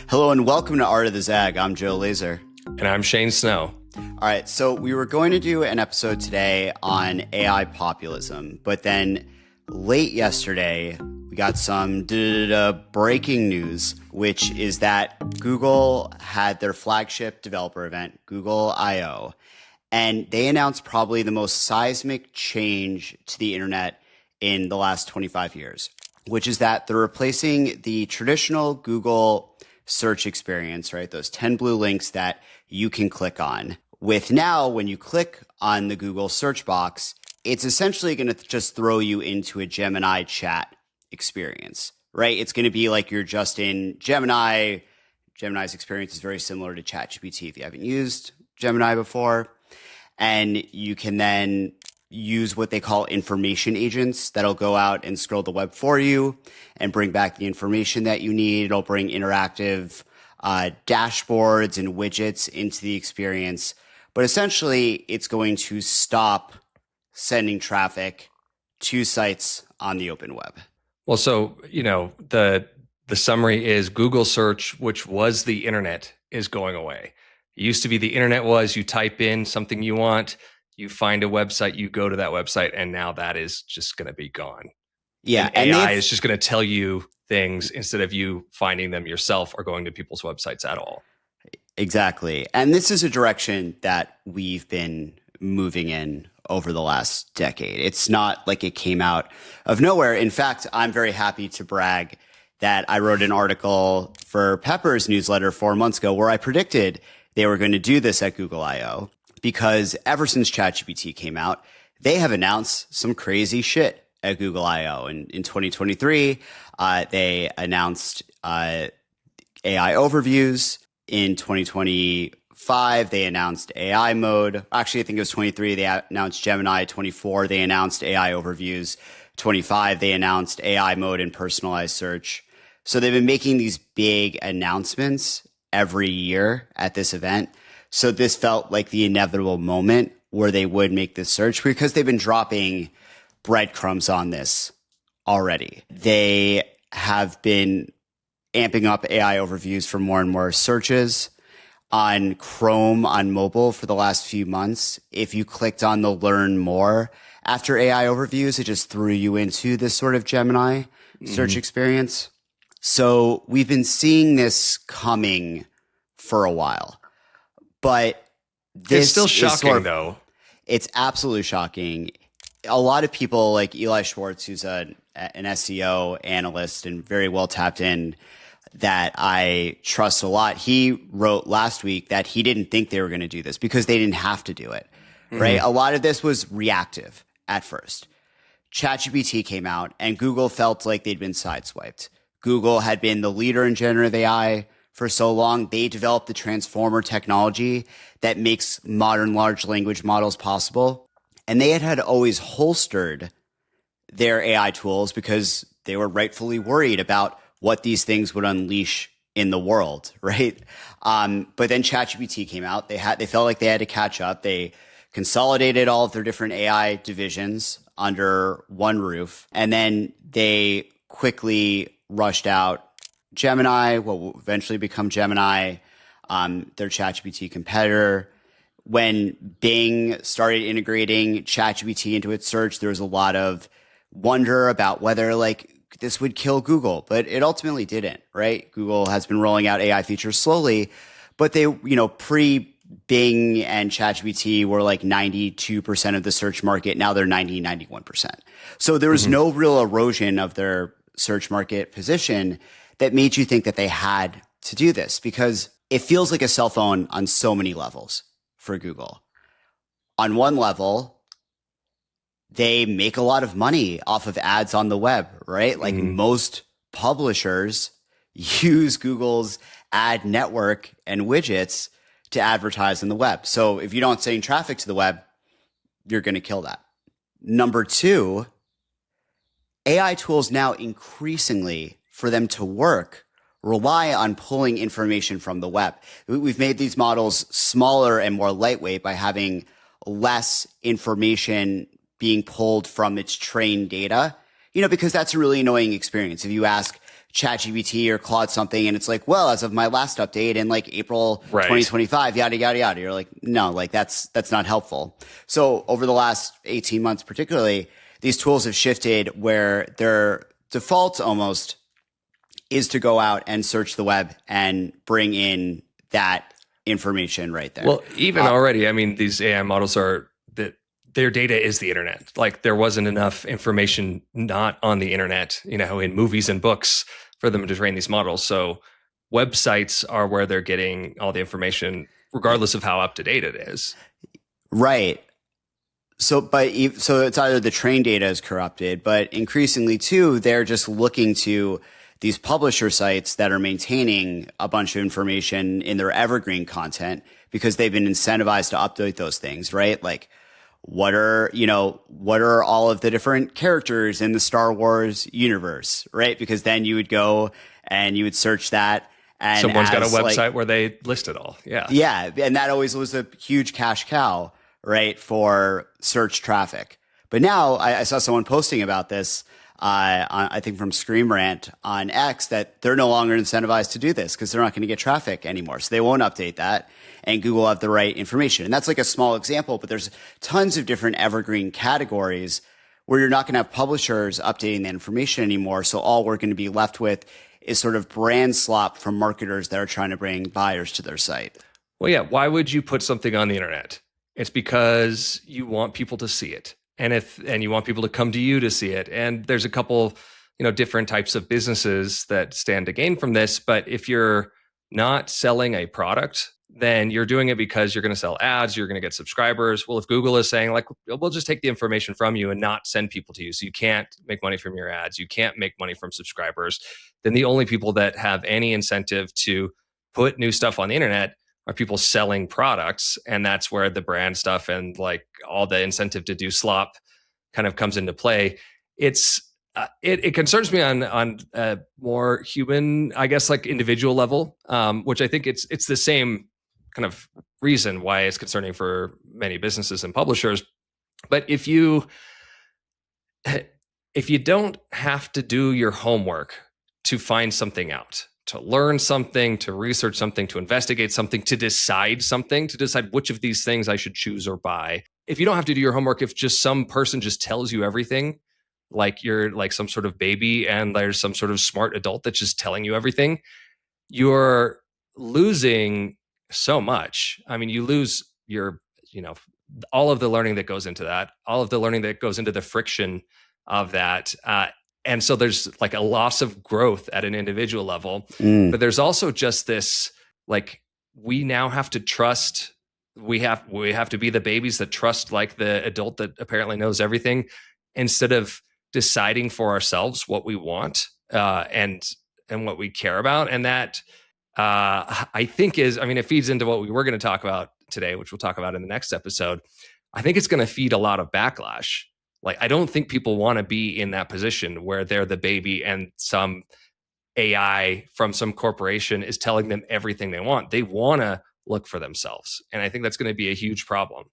Hello and welcome to Art of the Zag. I'm Joe Lazer. And I'm Shane Snow. All right, so we were going to do an episode today on AI populism, but then late yesterday, we got some breaking news, which is that Google had their flagship developer event, Google I/O, and they announced probably the most seismic change to the internet in the last 25 years, which is that they're replacing the traditional Google search experience, right? Those 10 blue links that you can click on. With now, when you click on the Google search box, it's essentially going to just throw you into a Gemini chat experience, right? It's going to be like you're just in Gemini. Gemini's experience is very similar to ChatGPT if you haven't used Gemini before. And you can then use what they call information agents that'll go out and scroll the web for you and bring back the information that you need. It'll bring interactive dashboards and widgets into the experience. But essentially, it's going to stop sending traffic to sites on the open web. Well, so, the summary is Google search, which was the internet, is going away. It used to be the internet was you type in something you want, you find a website, you go to that website, and now that is just going to be gone. Yeah. And AI is just going to tell you things instead of you finding them yourself or going to people's websites at all. Exactly. And this is a direction that we've been moving in over the last decade. It's not like it came out of nowhere. In fact, I'm very happy to brag that I wrote an article for Pepper's newsletter 4 months ago where I predicted they were going to do this at Google I/O. Because ever since ChatGPT came out, they have announced some crazy shit at Google I/O. And in 2023, they announced AI overviews. In 2025, they announced AI mode. Actually, I think it was 23. They announced Gemini. 24, they announced AI overviews. 25, they announced AI mode and personalized search. So they've been making these big announcements every year at this event. So this felt like the inevitable moment where they would make this search because they've been dropping breadcrumbs on this already. They have been amping up AI overviews for more and more searches on Chrome on mobile for the last few months. If you clicked on the learn more after AI overviews, it just threw you into this sort of Gemini search experience. So we've been seeing this coming for a while. But this it's still shocking, though. It's absolutely shocking. A lot of people like Eli Schwartz, who's an SEO analyst and very well tapped in, that I trust a lot. He wrote last week that he didn't think they were going to do this because they didn't have to do it, right? A lot of this was reactive at first. ChatGPT came out and Google felt like they'd been sideswiped. Google had been the leader in generative AI for so long. They developed the transformer technology that makes modern large language models possible. And they had always holstered their AI tools because they were rightfully worried about what these things would unleash in the world, right? But then ChatGPT came out. They felt like they had to catch up. They consolidated all of their different AI divisions under one roof. And then they quickly rushed out Gemini, what will eventually become Gemini, their ChatGPT competitor. When Bing started integrating ChatGPT into its search, there was a lot of wonder about whether this would kill Google, but it ultimately didn't, right? Google has been rolling out AI features slowly, but they, pre-Bing and ChatGPT were like 92% of the search market. Now they're 91%. So there was no real erosion of their search market position that made you think that they had to do this because it feels like a cell phone on so many levels for Google. On one level, they make a lot of money off of ads on the web, right? Like most publishers use Google's ad network and widgets to advertise on the web. So if you don't send traffic to the web, you're going to kill that. Number two, AI tools now increasingly, for them to work, rely on pulling information from the web. We've made these models smaller and more lightweight by having less information being pulled from its trained data, because that's a really annoying experience. If you ask ChatGPT or Claude something, and it's like, well, as of my last update in like April Right. 2025, yada yada yada. You're like, no, like that's not helpful. So over the last 18 months, particularly, these tools have shifted where their default almost is to go out and search the web and bring in that information right there. Well, even already, I mean, these AI models are that their data is the internet. Like there wasn't enough information not on the internet, in movies and books for them to train these models. So websites are where they're getting all the information, regardless of how up to date it is. Right. So it's either the train data is corrupted, but increasingly too, they're just looking to these publisher sites that are maintaining a bunch of information in their evergreen content because they've been incentivized to update those things, right? Like what are all of the different characters in the Star Wars universe, right? Because then you would go and you would search that, and someone's got a website where they list it all. Yeah. Yeah. And that always was a huge cash cow, right, for search traffic. But now I saw someone posting about this, I think from Scream Rant on X, that they're no longer incentivized to do this because they're not going to get traffic anymore. So they won't update that, and Google will have the right information. And that's like a small example, but there's tons of different evergreen categories where you're not going to have publishers updating the information anymore. So all we're going to be left with is sort of brand slop from marketers that are trying to bring buyers to their site. Well, yeah. Why would you put something on the internet? It's because you want people to see it. And you want people to come to you to see it. And there's a couple, different types of businesses that stand to gain from this. But if you're not selling a product, then you're doing it because you're going to sell ads, you're going to get subscribers. Well, if Google is saying like, we'll just take the information from you and not send people to you, so you can't make money from your ads, you can't make money from subscribers, then the only people that have any incentive to put new stuff on the internet are people selling products. And that's where the brand stuff and like all the incentive to do slop kind of comes into play. It concerns me on a more human, I guess, like individual level, which I think it's the same kind of reason why it's concerning for many businesses and publishers. But if you don't have to do your homework to find something out, to learn something, to research something, to investigate something, to decide which of these things I should choose or buy. If you don't have to do your homework, if just some person just tells you everything, like you're like some sort of baby and there's some sort of smart adult that's just telling you everything, you're losing so much. I mean, you lose your, all of the learning that goes into that, all of the learning that goes into the friction of that. And so there's like a loss of growth at an individual level, but there's also just this, like, we now have to trust, we have to be the babies that trust like the adult that apparently knows everything, instead of deciding for ourselves what we want and what we care about. And that I think it feeds into what we were going to talk about today, which we'll talk about in the next episode. I think it's going to feed a lot of backlash. Like, I don't think people want to be in that position where they're the baby and some AI from some corporation is telling them everything they want. They want to look for themselves. And I think that's going to be a huge problem.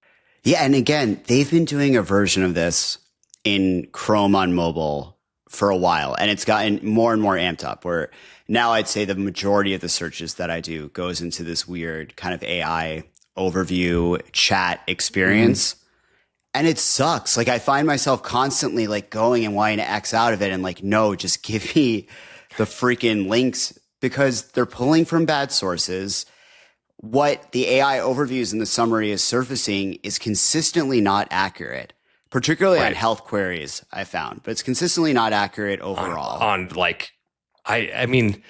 Yeah. And again, they've been doing a version of this in Chrome on mobile for a while, and it's gotten more and more amped up, where now I'd say the majority of the searches that I do goes into this weird kind of AI overview chat experience. And it sucks. Like, I find myself constantly like going and wanting to X out of it and like, no, just give me the freaking links, because they're pulling from bad sources. What the AI overviews in the summary is surfacing is consistently not accurate, particularly on health queries, I found, but it's consistently not accurate overall. On like, I mean,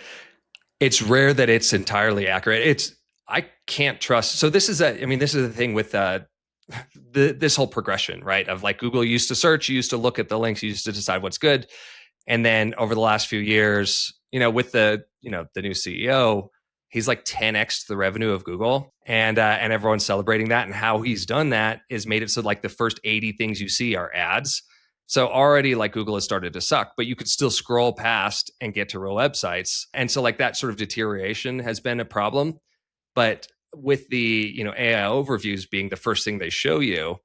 it's rare that it's entirely accurate. I can't trust. So this is the thing with this whole progression, right? Of like, Google used to search, you used to look at the links, you used to decide what's good. And then over the last few years, with the new CEO, he's like 10x the revenue of Google, and everyone's celebrating that. And how he's done that is made it so like the first 80 things you see are ads. So already like Google has started to suck, but you could still scroll past and get to real websites. And so like that sort of deterioration has been a problem. But with the AI overviews being the first thing they show you,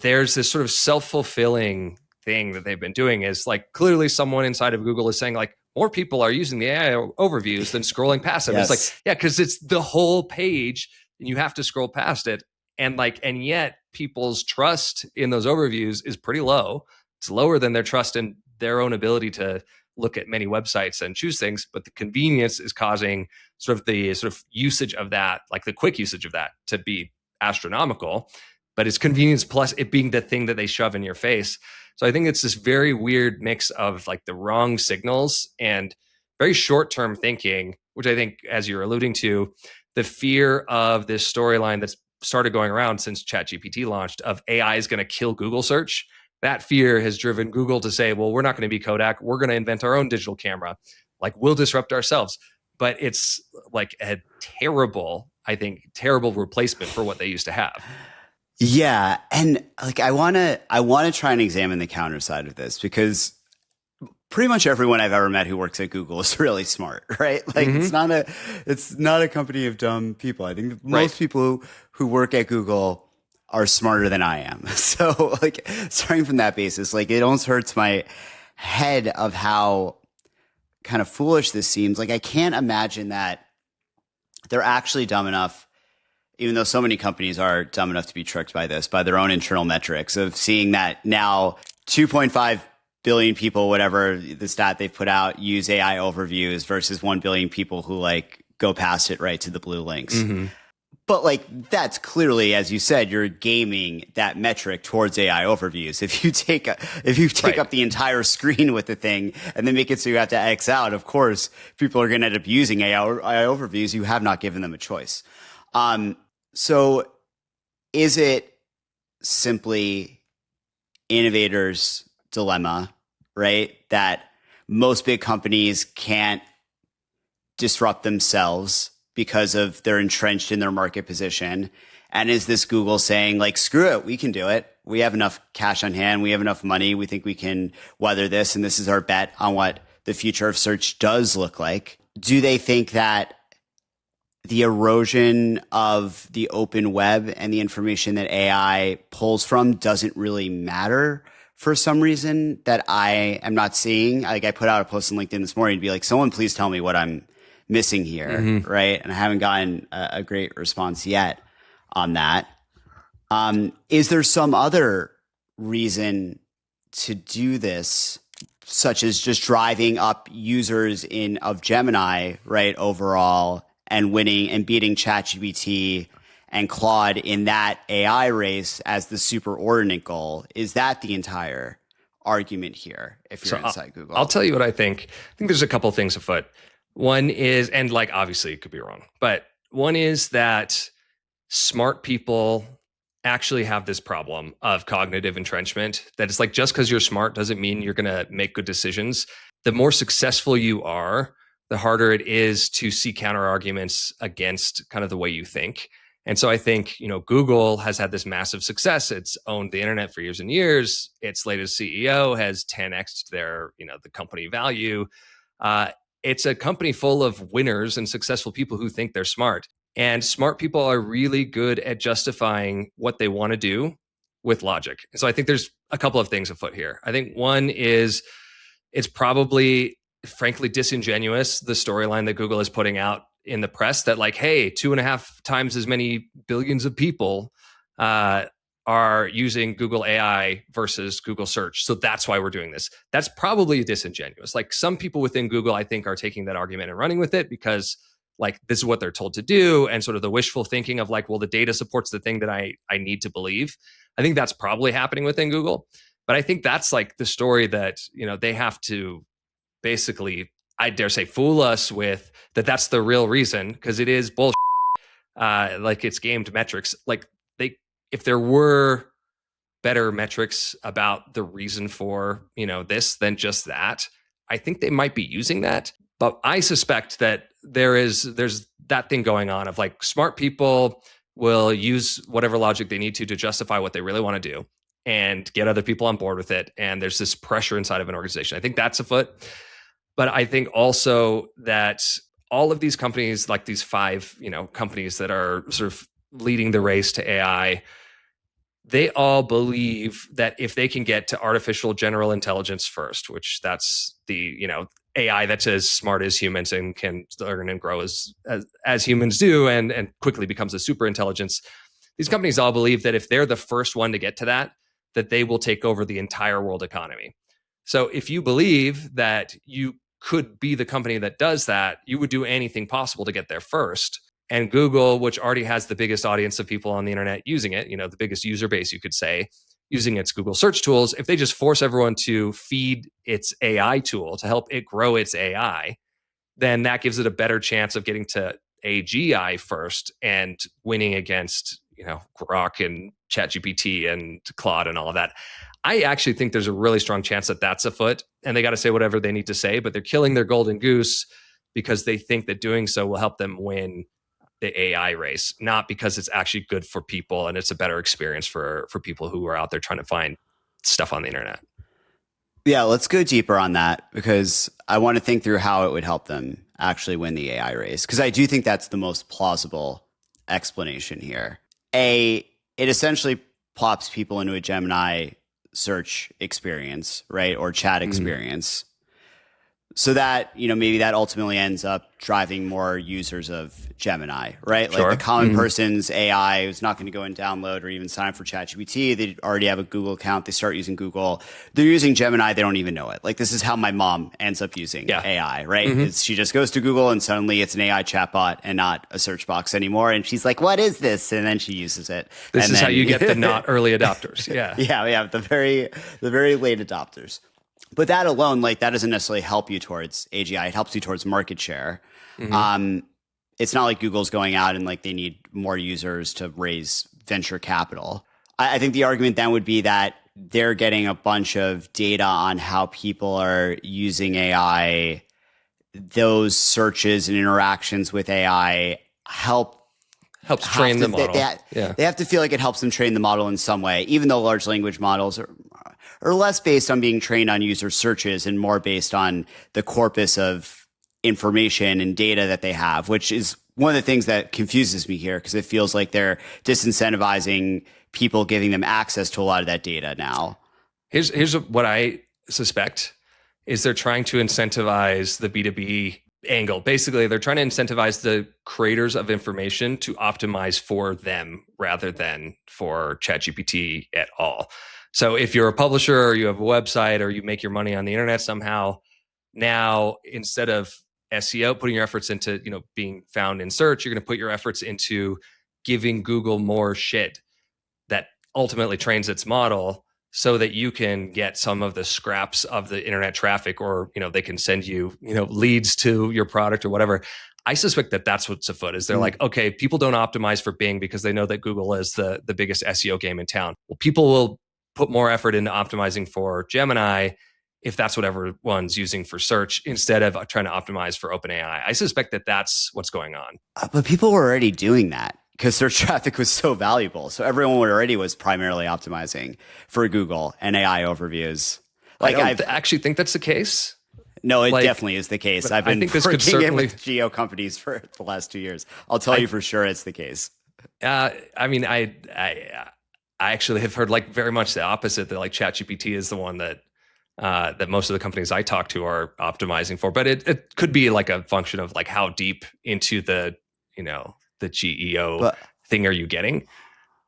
there's this sort of self-fulfilling thing that they've been doing is like clearly someone inside of Google is saying like more people are using the AI overviews than scrolling past them. Yes. It's like, yeah, because it's the whole page and you have to scroll past it. And yet people's trust in those overviews is pretty low. It's lower than their trust in their own ability to look at many websites and choose things. But the convenience is causing sort of usage of that, like the quick usage of that, to be astronomical. But it's convenience plus it being the thing that they shove in your face. So I think it's this very weird mix of like the wrong signals and very short-term thinking, which I think, as you're alluding to, the fear of this storyline that's started going around since ChatGPT launched of AI is going to kill Google search. That fear has driven Google to say, well, we're not going to be Kodak. We're going to invent our own digital camera. Like, we'll disrupt ourselves. But it's like a terrible replacement for what they used to have. Yeah. And like, I want to try and examine the counter side of this, because pretty much everyone I've ever met who works at Google is really smart, right? Like, it's not a company of dumb people. I think most people who work at Google are smarter than I am. So like, starting from that basis, like, it almost hurts my head of how kind of foolish this seems. Like, I can't imagine that they're actually dumb enough, even though so many companies are dumb enough to be tricked by this, by their own internal metrics of seeing that now 2.5 billion people, whatever the stat they've put out, use AI overviews versus 1 billion people who like go past it right to the blue links. Mm-hmm. But like, that's clearly, as you said, you're gaming that metric towards AI overviews. If you take up the entire screen with the thing and then make it so you have to X out, of course, people are going to end up using AI overviews. You have not given them a choice. So is it simply innovators' dilemma, right? That most big companies can't disrupt themselves because of they're entrenched in their market position. And is this Google saying like, screw it, we can do it. We have enough cash on hand. We have enough money. We think we can weather this. And this is our bet on what the future of search does look like. Do they think that the erosion of the open web and the information that AI pulls from doesn't really matter for some reason that I am not seeing? Like, I put out a post on LinkedIn this morning to be like, someone please tell me what I'm missing here, right? And I haven't gotten a great response yet on that. Is there some other reason to do this, such as just driving up users of Gemini, right, overall, and winning and beating ChatGPT and Claude in that AI race as the superordinate goal? Is that the entire argument here if you're inside Google? I'll tell you what I think. I think there's a couple of things afoot. One is, and like, obviously it could be wrong, but one is that smart people actually have this problem of cognitive entrenchment, that it's like, just because you're smart doesn't mean you're going to make good decisions. The more successful you are, the harder it is to see counter arguments against kind of the way you think. And so I think, Google has had this massive success. It's owned the internet for years and years. Its latest CEO has 10x'd their, the company value. It's a company full of winners and successful people who think they're smart. And smart people are really good at justifying what they want to do with logic. And so I think there's a couple of things afoot here. I think one is it's probably, frankly, disingenuous, the storyline that Google is putting out in the press that like, hey, 2.5 times as many billions of people are using Google AI versus Google search. So that's why we're doing this. That's probably disingenuous. Like, some people within Google, I think, are taking that argument and running with it because like, this is what they're told to do. And sort of the wishful thinking of like, well, the data supports the thing that I need to believe. I think that's probably happening within Google. But I think that's like the story that, they have to basically, I dare say, fool us with, that's the real reason, because it is bullshit. Like, it's gamed metrics. Like, if there were better metrics about the reason for, this than just that, I think they might be using that. But I suspect that there's that thing going on of like, smart people will use whatever logic they need to justify what they really want to do and get other people on board with it. And there's this pressure inside of an organization. I think that's afoot. But I think also that all of these companies, like these 5, companies that are sort of leading the race to AI, they all believe that if they can get to artificial general intelligence first, which that's the, AI that's as smart as humans and can learn and grow as humans do, and quickly becomes a super intelligence. These companies all believe that if they're the first one to get to that they will take over the entire world economy. So if you believe that you could be the company that does that, you would do anything possible to get there first. And Google, which already has the biggest audience of people on the internet using it, the biggest user base, you could say, using its Google search tools, if they just force everyone to feed its AI tool to help it grow its AI, then that gives it a better chance of getting to AGI first and winning against, Grok and ChatGPT and Claude and all of that. I actually think there's a really strong chance that that's afoot, and they got to say whatever they need to say, but they're killing their golden goose because they think that doing so will help them win the AI race, not because it's actually good for people and it's a better experience for people who are out there trying to find stuff on the internet. Yeah, let's go deeper on that because I want to think through how it would help them actually win the AI race, because I do think that's the most plausible explanation here. It essentially plops people into a Gemini search experience, right? Or chat experience. So that, maybe that ultimately ends up driving more users of Gemini, right? Sure. Like the common person's AI who's not going to go and download or even sign up for ChatGPT. They already have a Google account. They start using Google. They're using Gemini. They don't even know it. Like this is how my mom ends up using AI, right? She just goes to Google and suddenly it's an AI chatbot and not a search box anymore. And she's like, what is this? And then she uses it. This is how you get the not early adopters. Yeah. Yeah. The very late adopters. But that alone, like that doesn't necessarily help you towards AGI. It helps you towards market share. It's not like Google's going out and like they need more users to raise venture capital. I think the argument then would be that they're getting a bunch of data on how people are using AI. Those searches and interactions with AI helps train the model. They have to feel like it helps them train the model in some way, even though large language models are less based on being trained on user searches and more based on the corpus of information and data that they have, which is one of the things that confuses me here because it feels like they're disincentivizing people giving them access to a lot of that data now. Here's what I suspect is they're trying to incentivize the B2B angle. Basically, they're trying to incentivize the creators of information to optimize for them rather than for ChatGPT at all. So if you're a publisher or you have a website or you make your money on the internet somehow, now instead of SEO, putting your efforts into, being found in search, you're going to put your efforts into giving Google more shit that ultimately trains its model so that you can get some of the scraps of the internet traffic, or, they can send you, leads to your product or whatever. I suspect that that's what's afoot is they're like, okay, people don't optimize for Bing because they know that Google is the biggest SEO game in town. Well, people will put more effort into optimizing for Gemini if that's what everyone's using for search instead of trying to optimize for OpenAI. I suspect that that's what's going on. But people were already doing that because search traffic was so valuable. So everyone already was primarily optimizing for Google and AI overviews. Like I actually think that's the case. No, it definitely is the case. I've been working in with geo companies for the last 2 years. I'll tell you for sure it's the case. I actually have heard like very much the opposite, that like ChatGPT is the one that most of the companies I talk to are optimizing for. But it could be like a function of like how deep into the GEO thing are you getting?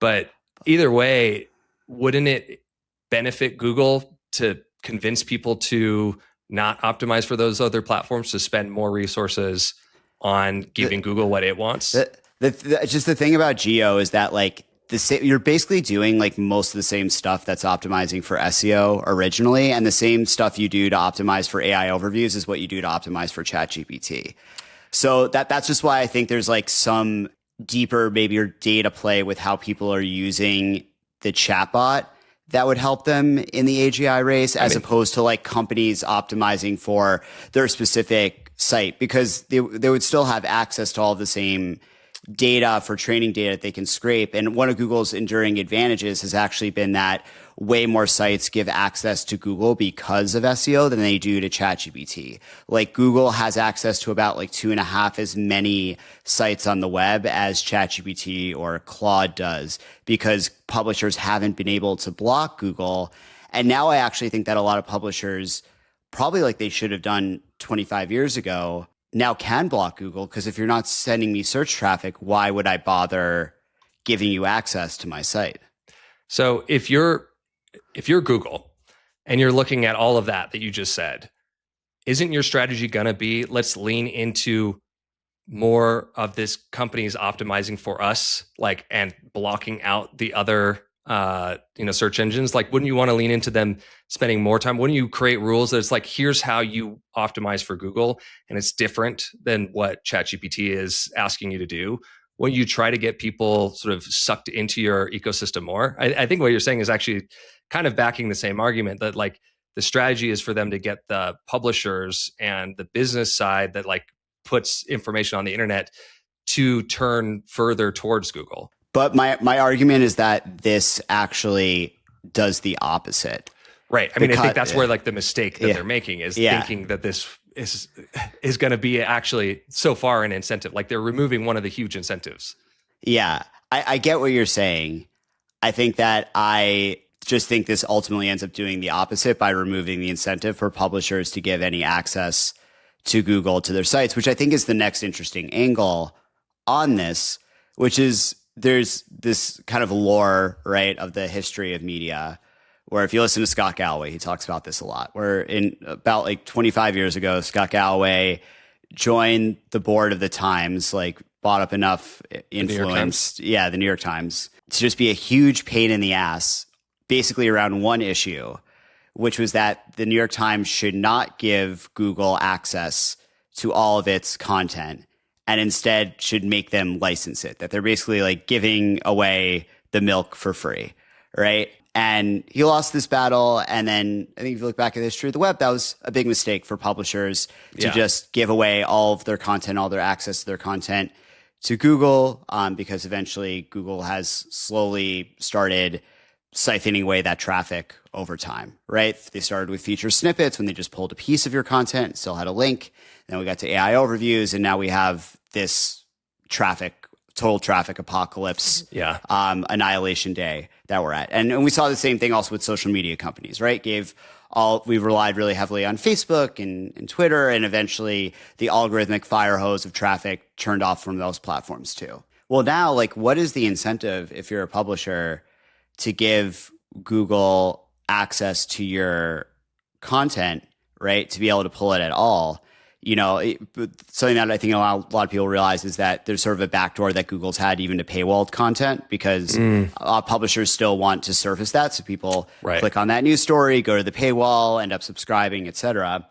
But either way, wouldn't it benefit Google to convince people to not optimize for those other platforms, to spend more resources on giving Google what it wants? Just the thing about geo is that like you're basically doing like most of the same stuff that's optimizing for SEO originally, and the same stuff you do to optimize for AI overviews is what you do to optimize for ChatGPT. So that's just why I think there's like some deeper maybe your data play with how people are using the chatbot that would help them in the AGI race, as opposed to like companies optimizing for their specific site, because they would still have access to all the same data for training data that they can scrape. And one of Google's enduring advantages has actually been that way more sites give access to Google because of SEO than they do to ChatGPT. Like Google has access to about like 2.5 as many sites on the web as ChatGPT or Claude does because publishers haven't been able to block Google. And now I actually think that a lot of publishers, probably like they should have done 25 years ago, now can block Google, because if you're not sending me search traffic, why would I bother giving you access to my site? So if you're Google and you're looking at all of that you just said, isn't your strategy going to be, let's lean into more of this companies optimizing for us, like, and blocking out the other search engines? Like, wouldn't you want to lean into them spending more time? Wouldn't you create rules that's like, here's how you optimize for Google, and it's different than what ChatGPT is asking you to do? Wouldn't you try to get people sort of sucked into your ecosystem more? I think what you're saying is actually kind of backing the same argument, that like the strategy is for them to get the publishers and the business side that like puts information on the internet to turn further towards Google. But my argument is that this actually does the opposite. Right. I mean, I think that's where like the mistake that they're making is thinking that this is going to be actually so far an incentive. Like they're removing one of the huge incentives. Yeah, I get what you're saying. I think that I just think this ultimately ends up doing the opposite by removing the incentive for publishers to give any access to Google to their sites, which I think is the next interesting angle on this, which is there's this kind of lore, right, of the history of media, where if you listen to Scott Galway, he talks about this a lot, where in about like 25 years ago, Scott Galway joined the board of the Times, like bought up enough influence, the New York Times, to just be a huge pain in the ass, basically around one issue, which was that the New York Times should not give Google access to all of its content, and instead should make them license it, that they're basically like giving away the milk for free, right? And he lost this battle. And then I think if you look back at the history of the web, that was a big mistake for publishers to just give away all of their content, all their access to their content to Google, because eventually Google has slowly started siphoning away that traffic over time, right? They started with feature snippets when they just pulled a piece of your content, still had a link. Then we got to AI overviews, and now we have this total traffic apocalypse, annihilation day that we're at. And we saw the same thing also with social media companies, right? We relied really heavily on Facebook and Twitter, and eventually the algorithmic fire hose of traffic turned off from those platforms too. Well, now, like, what is the incentive if you're a publisher to give Google access to your content, right? To be able to pull it at all? You know, something that I think a lot of people realize is that there's sort of a backdoor that Google's had even to paywalled content, because publishers still want to surface that. So people click on that news story, go to the paywall, end up subscribing, et cetera.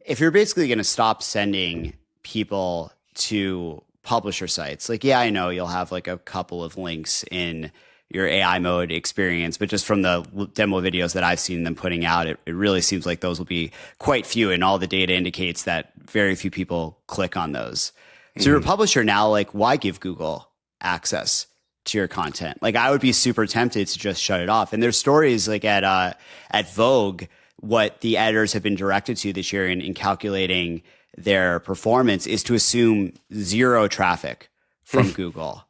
If you're basically going to stop sending people to publisher sites, like, I know you'll have like a couple of links in your AI mode experience, but just from the demo videos that I've seen them putting out, it really seems like those will be quite few, and all the data indicates that very few people click on those. So you're a publisher now, like, why give Google access to your content? Like, I would be super tempted to just shut it off. And there's stories like at Vogue, what the editors have been directed to this year in calculating their performance is to assume zero traffic from Google.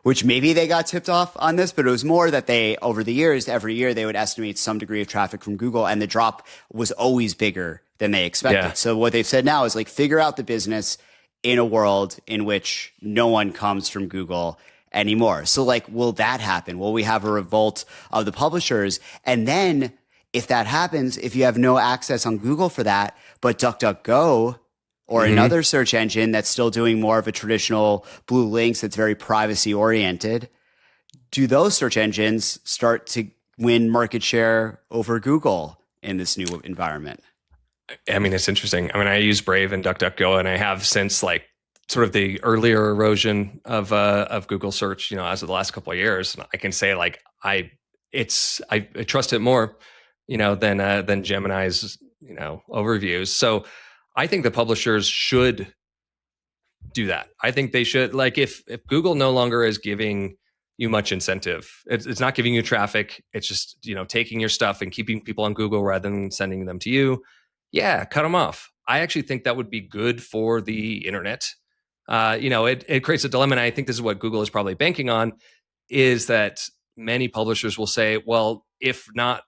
Which maybe they got tipped off on this, but it was more that they, over the years, every year they would estimate some degree of traffic from Google, and the drop was always bigger than they expected. Yeah. So what they've said now is like, figure out the business in a world in which no one comes from Google anymore. So like, will that happen? Will we have a revolt of the publishers? And then if that happens, if you have no access on Google for that, but DuckDuckGo or another search engine that's still doing more of a traditional blue links that's very privacy oriented, do those search engines start to win market share over Google in this new environment? I mean, it's interesting. I mean, I use Brave and DuckDuckGo, and I have since like sort of the earlier erosion of Google search, as of the last couple of years. And I can say like, I trust it more, than Gemini's, overviews. So I think the publishers should do that. I think they should, like, if Google no longer is giving you much incentive, it's not giving you traffic. It's just, taking your stuff and keeping people on Google rather than sending them to you. Yeah, cut them off. I actually think that would be good for the internet. It creates a dilemma. And I think this is what Google is probably banking on, is that many publishers will say, well, if not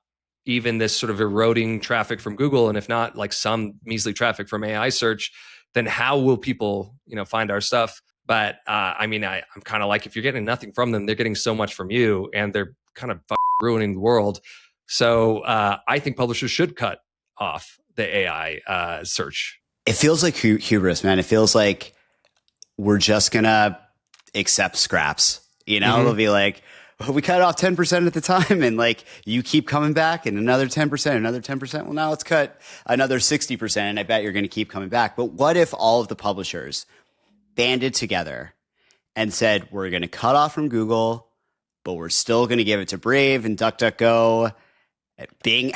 even this sort of eroding traffic from Google, and if not like some measly traffic from AI search, then how will people, find our stuff? But I'm kind of like, if you're getting nothing from them, they're getting so much from you, and they're kind of ruining the world. So I think publishers should cut off the AI search. It feels like hubris, man. It feels like we're just gonna accept scraps. It'll be like, well, we cut off 10% at the time, and like you keep coming back, and another 10%, another 10%. Well, now let's cut another 60%, and I bet you're going to keep coming back. But what if all of the publishers banded together and said, we're going to cut off from Google, but we're still going to give it to Brave and DuckDuckGo, Bing,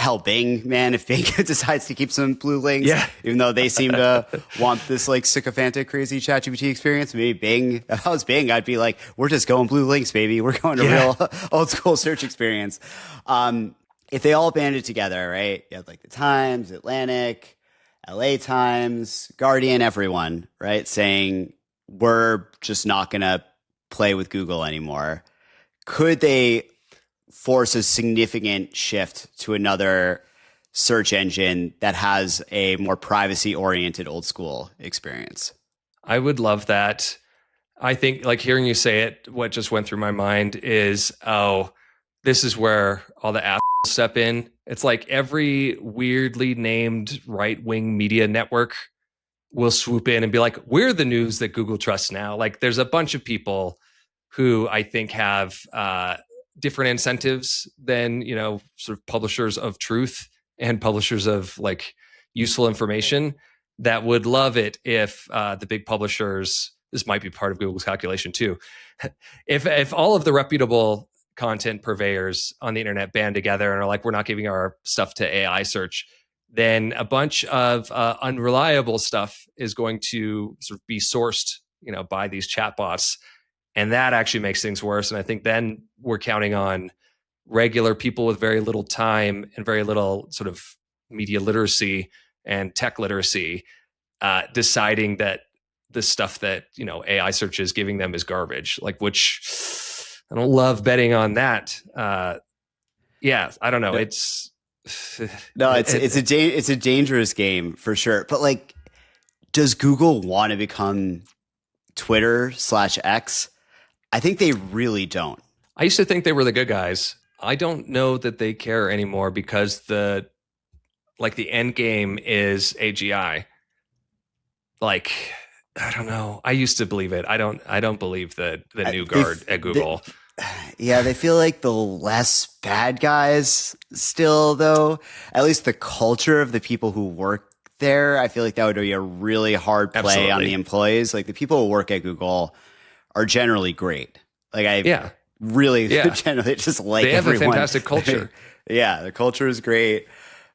man, if Bing decides to keep some blue links, even though they seem to want this like sycophantic, crazy ChatGPT experience, maybe Bing, if I was Bing, I'd be like, we're just going blue links, baby. We're going to real old school search experience. If they all banded together, right? You had like the Times, Atlantic, LA Times, Guardian, everyone, right? Saying we're just not going to play with Google anymore. Could they force a significant shift to another search engine that has a more privacy-oriented old school experience? I would love that. I think, like, hearing you say it, what just went through my mind is, oh, this is where all the assholes step in. It's like every weirdly named right-wing media network will swoop in and be like, we're the news that Google trusts now. Like, there's a bunch of people who I think have different incentives than, sort of publishers of truth and publishers of like useful information, that would love it if the big publishers, this might be part of Google's calculation too, if all of the reputable content purveyors on the internet band together and are like, we're not giving our stuff to AI search, then a bunch of unreliable stuff is going to sort of be sourced, by these chatbots. And that actually makes things worse. And I think then we're counting on regular people with very little time and very little sort of media literacy and tech literacy deciding that the stuff that, AI search is giving them is garbage, like, which I don't love betting on that. I don't know. It's a dangerous game for sure. But like, does Google want to become Twitter/X? I think they really don't. I used to think they were the good guys. I don't know that they care anymore, because the end game is AGI. Like, I don't know. I used to believe it. I don't believe the new guard at Google. They feel like the less bad guys still, though. At least the culture of the people who work there, I feel like that would be a really hard play on the employees. Like, the people who work at Google are generally great. Like, generally just like they have everyone. A fantastic culture. The culture is great.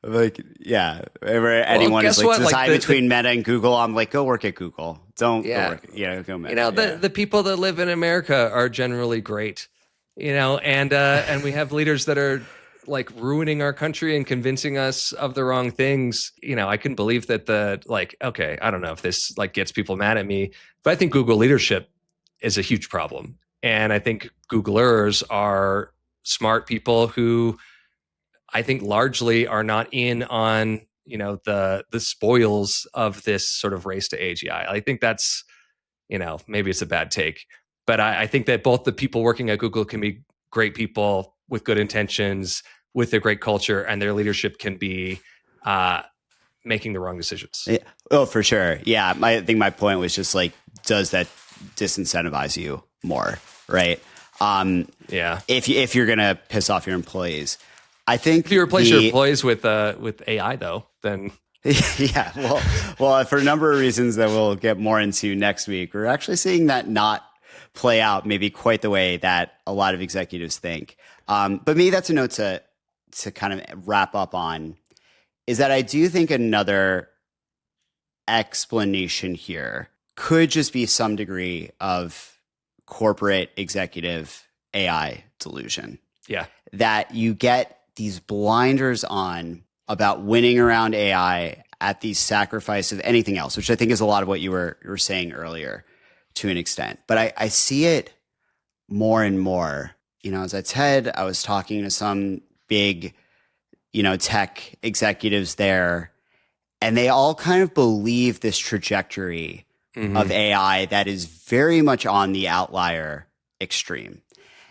Like, whenever anyone is like decide between Meta and Google, I'm like, go work at Google. Don't go work. Go Meta. The people that live in America are generally great. And we have leaders that are like ruining our country and convincing us of the wrong things. I couldn't believe that okay, I don't know if this like gets people mad at me, but I think Google leadership is a huge problem. And I think Googlers are smart people who I think largely are not in on, the spoils of this sort of race to AGI. I think that's, maybe it's a bad take, but I think that both the people working at Google can be great people with good intentions, with a great culture, and their leadership can be making the wrong decisions. Yeah. Oh, for sure. Yeah. I think my point was just like, does that disincentivize you more? Right. If you're going to piss off your employees, I think if you replace your employees with AI though, then well, for a number of reasons that we'll get more into next week, we're actually seeing that not play out maybe quite the way that a lot of executives think. But maybe that's a note to kind of wrap up on, is that I do think another explanation here could just be some degree of corporate executive AI delusion. Yeah. That you get these blinders on about winning around AI at the sacrifice of anything else, which I think is a lot of what you were saying earlier to an extent. But I see it more and more. You know, as at TED, I was talking to some big, you know, tech executives there, and they all kind of believe this trajectory of AI that is very much on the outlier extreme.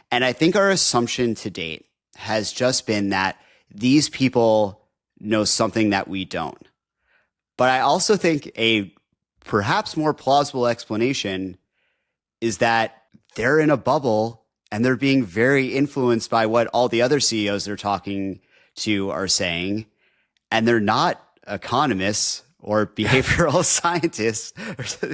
And I think our assumption to date has just been that these people know something that we don't. But I also think a perhaps more plausible explanation is that they're in a bubble and they're being very influenced by what all the other CEOs they're talking to are saying. And they're not economists or behavioral scientists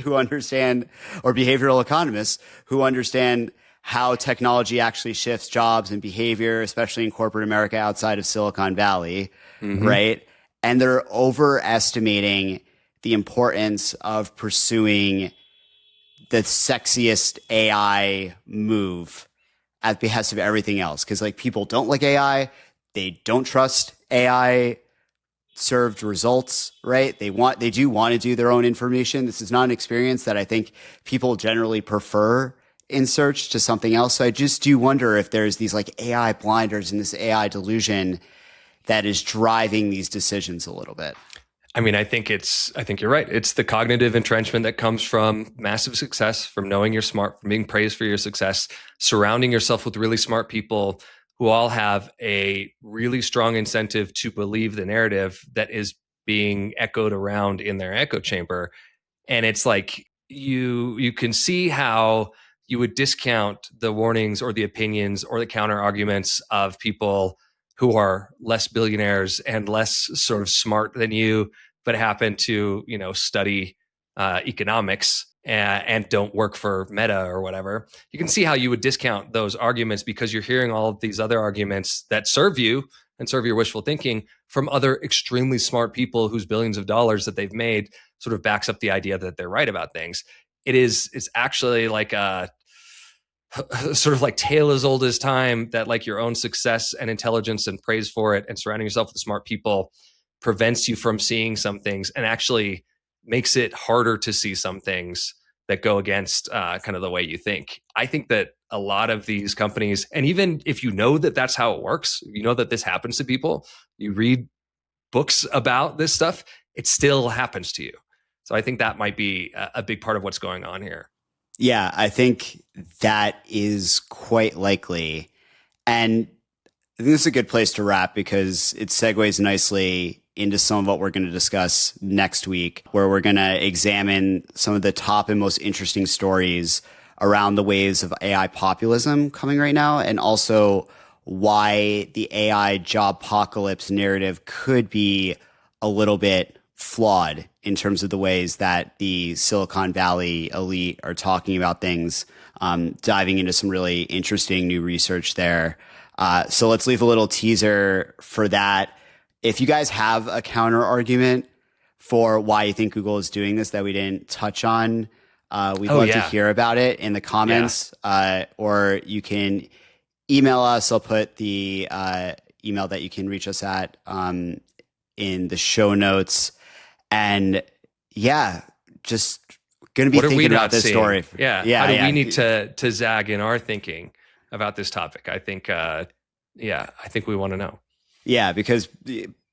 who understand, or behavioral economists who understand how technology actually shifts jobs and behavior, especially in corporate America outside of Silicon Valley, right? And they're overestimating the importance of pursuing the sexiest AI move at the behest of everything else. Because like people don't like AI, they don't trust AI served results, right? They do want to do their own information. This is not an experience that I think people generally prefer in search to something else. So I just do wonder if there's these like AI blinders and this AI delusion that is driving these decisions a little bit. I mean, I think you're right. It's the cognitive entrenchment that comes from massive success, from knowing you're smart, from being praised for your success, surrounding yourself with really smart people who all have a really strong incentive to believe the narrative that is being echoed around in their echo chamber. And it's like you can see how you would discount the warnings or the opinions or the counter arguments of people who are less billionaires and less sort of smart than you, but happen to, you know, study economics and don't work for Meta or whatever. You can see how you would discount those arguments because you're hearing all of these other arguments that serve you and serve your wishful thinking from other extremely smart people whose billions of dollars that they've made sort of backs up the idea that they're right about things. It's actually like a sort of like tale as old as time that like your own success and intelligence and praise for it and surrounding yourself with smart people prevents you from seeing some things and actually makes it harder to see some things that go against kind of the way you think. I think that a lot of these companies, and even if you know that that's how it works, you know that this happens to people, you read books about this stuff, it still happens to you. So I think that might be a big part of what's going on here. Yeah, I think that is quite likely. And I think this is a good place to wrap because it segues nicely into some of what we're going to discuss next week, where we're going to examine some of the top and most interesting stories around the waves of AI populism coming right now, and also why the AI job apocalypse narrative could be a little bit flawed in terms of the ways that the Silicon Valley elite are talking about things, diving into some really interesting new research there. So let's leave a little teaser for that. If you guys have a counter argument for why you think Google is doing this that we didn't touch on, we'd love to hear about it in the comments, or you can email us. I'll put the email that you can reach us at in the show notes. And yeah, just going to be thinking about this story. Yeah. How do we need to zag in our thinking about this topic? I think, I think we want to know. Yeah, because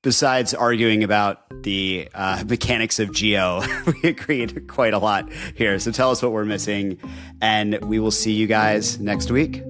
besides arguing about the mechanics of geo, we agreed quite a lot here. So tell us what we're missing, and we will see you guys next week.